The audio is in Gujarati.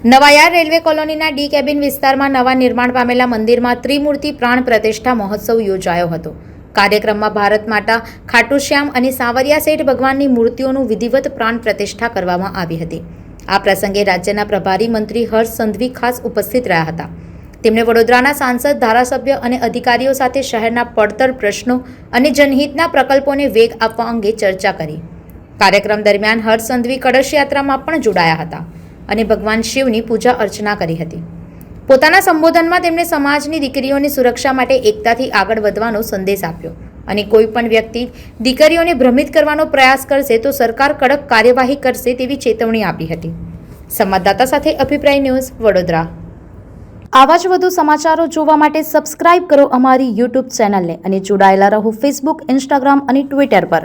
નવાયાર રેલવે કોલોનીના ડી કેબિન વિસ્તારમાં નવા નિર્માણ પામેલા મંદિરમાં ત્રિમૂર્તિ પ્રાણ પ્રતિષ્ઠા મહોત્સવ યોજાયો હતો। કાર્યક્રમમાં ભારત માતા, ખાટુ શ્યામ અને સાવરિયા શેઠ ભગવાનની મૂર્તિઓનું વિધિવત પ્રાણ પ્રતિષ્ઠા કરવામાં આવી હતી। આ પ્રસંગે રાજ્યના પ્રભારી મંત્રી હર્ષ સંઘવી ખાસ ઉપસ્થિત રહ્યા હતા। તેમણે વડોદરાના સાંસદ, ધારાસભ્ય અને અધિકારીઓ સાથે શહેરના પડતર પ્રશ્નો અને જનહિતના પ્રકલ્પોને વેગ આપવા અંગે ચર્ચા કરી। કાર્યક્રમ દરમિયાન હર્ષ સંઘવી કળશ યાત્રામાં પણ જોડાયા હતા અને ભગવાન શિવની પૂજા અર્ચના કરી હતી। પોતાના સંબોધનમાં તેમણે સમાજની દીકરીઓની સુરક્ષા માટે એકતાથી આગળ વધવાનો સંદેશ આપ્યો અને કોઈ પણ વ્યક્તિ દીકરીઓને ભ્રમિત કરવાનો પ્રયાસ કરશે તો સરકાર કડક કાર્યવાહી કરશે તેવી ચેતવણી આપી હતી। સંવાદદાતા સાથે અભિપ્રાય ન્યૂઝ, વડોદરા। આવા જ વધુ સમાચારો જોવા માટે સબસ્ક્રાઇબ કરો અમારી યુટ્યુબ ચેનલને અને જોડાયેલા રહો ફેસબુક, ઇન્સ્ટાગ્રામ અને ટ્વિટર પર।